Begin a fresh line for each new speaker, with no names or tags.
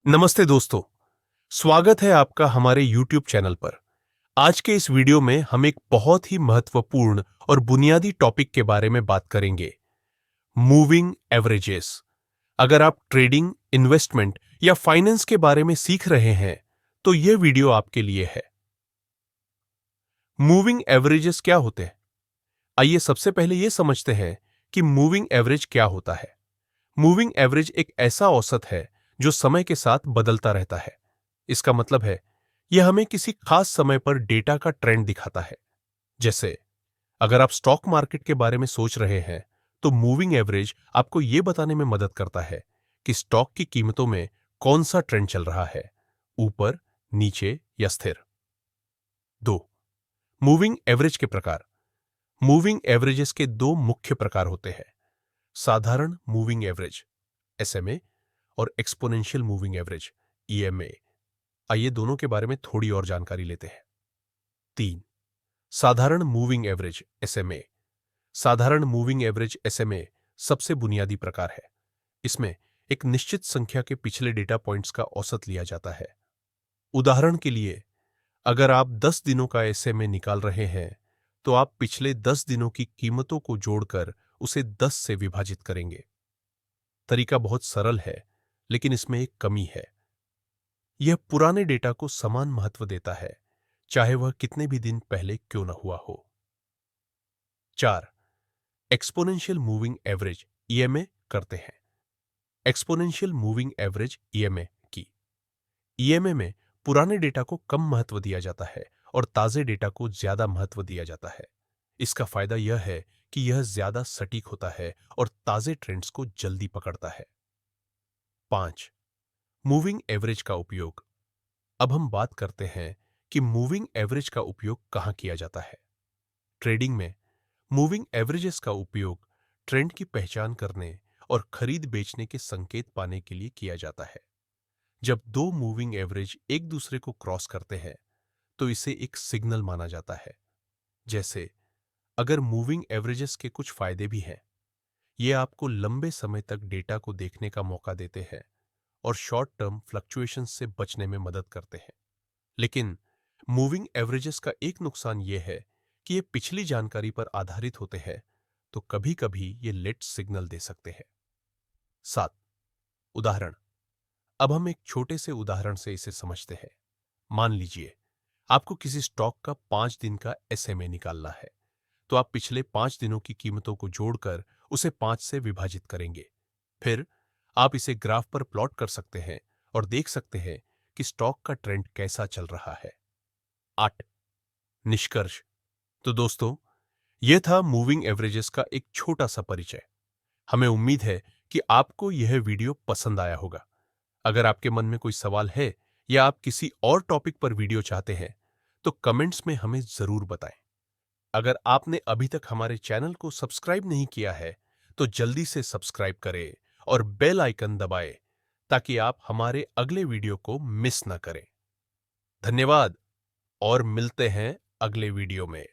नमस्ते दोस्तों, स्वागत है आपका हमारे YouTube चैनल पर। आज के इस वीडियो में हम एक बहुत ही महत्वपूर्ण और बुनियादी टॉपिक के बारे में बात करेंगे, मूविंग एवरेजेस। अगर आप ट्रेडिंग, इन्वेस्टमेंट या फाइनेंस के बारे में सीख रहे हैं, तो यह वीडियो आपके लिए है। मूविंग एवरेजेस क्या होते हैं? आइए सबसे पहले यह समझते हैं कि मूविंग एवरेज क्या होता है। मूविंग एवरेज एक ऐसा औसत है जो समय के साथ बदलता रहता है। इसका मतलब है यह हमें किसी खास समय पर डेटा का ट्रेंड दिखाता है। जैसे अगर आप स्टॉक मार्केट के बारे में सोच रहे हैं, तो मूविंग एवरेज आपको यह बताने में मदद करता है कि स्टॉक की कीमतों में कौन सा ट्रेंड चल रहा है, ऊपर, नीचे या स्थिर। 2. मूविंग एवरेज के प्रकार। मूविंग एवरेजेस के दो मुख्य प्रकार होते हैं, साधारण मूविंग एवरेज एसएमए और एक्सपोनेंशियल मूविंग एवरेज ईएमए। आइए दोनों के बारे में थोड़ी और जानकारी लेते हैं। 3. साधारण मूविंग एवरेज एसएमए। साधारण मूविंग एवरेज एसएमए सबसे बुनियादी प्रकार है। इसमें एक निश्चित संख्या के पिछले डेटा पॉइंट्स का औसत लिया जाता है। उदाहरण के लिए, अगर आप 10 दिनों का एसएमए निकाल रहे हैं, तो आप पिछले 10 दिनों की कीमतों को जोड़कर उसे 10 से विभाजित करेंगे। तरीका बहुत सरल है, लेकिन इसमें एक कमी है। यह पुराने डेटा को समान महत्व देता है, चाहे वह कितने भी दिन पहले क्यों न हुआ हो। 4. एक्सपोनेंशियल मूविंग एवरेज ईएमए करते हैं। एक्सपोनेंशियल मूविंग एवरेज ईएमए की ईएमए में पुराने डेटा को कम महत्व दिया जाता है और ताजे डेटा को ज्यादा महत्व दिया जाता है। इसका फायदा यह है कि यह ज्यादा सटीक होता है और ताजे ट्रेंड्स को जल्दी पकड़ता है। 5. मूविंग एवरेज का उपयोग। अब हम बात करते हैं कि मूविंग एवरेज का उपयोग कहां किया जाता है। ट्रेडिंग में मूविंग एवरेजेस का उपयोग ट्रेंड की पहचान करने और खरीद बेचने के संकेत पाने के लिए किया जाता है। जब दो मूविंग एवरेज एक दूसरे को क्रॉस करते हैं, तो इसे एक सिग्नल माना जाता है। जैसे अगर मूविंग एवरेजेस के कुछ फायदे भी हैं, ये आपको लंबे समय तक डेटा को देखने का मौका देते हैं और शॉर्ट टर्म फ्लक्चुएशंस से बचने में मदद करते हैं। लेकिन मूविंग एवरेजेस का एक नुकसान यह है कि ये पिछली जानकारी पर आधारित होते हैं, तो कभी-कभी ये लेट सिग्नल दे सकते हैं। 7. उदाहरण। अब हम एक छोटे से उदाहरण से इसे समझते हैं। मान लीजिए आपको किसी स्टॉक का 5 दिन का एसएमए निकालना है, तो आप पिछले 5 दिनों की कीमतों को जोड़कर उसे 5 से विभाजित करेंगे। फिर आप इसे ग्राफ पर प्लॉट कर सकते हैं और देख सकते हैं कि स्टॉक का ट्रेंड कैसा चल रहा है। 8. निष्कर्ष। तो दोस्तों, यह था मूविंग एवरेजेस का एक छोटा सा परिचय। हमें उम्मीद है कि आपको यह वीडियो पसंद आया होगा। अगर आपके मन में कोई सवाल है या आप किसी और टॉपिक पर वीडियो चाहते हैं, तो कमेंट्स में हमें जरूर बताएं। अगर आपने अभी तक हमारे चैनल को सब्सक्राइब नहीं किया है, तो जल्दी से सब्सक्राइब करें और बेल आइकन दबाएं, ताकि आप हमारे अगले वीडियो को मिस न करें। धन्यवाद और मिलते हैं अगले वीडियो में।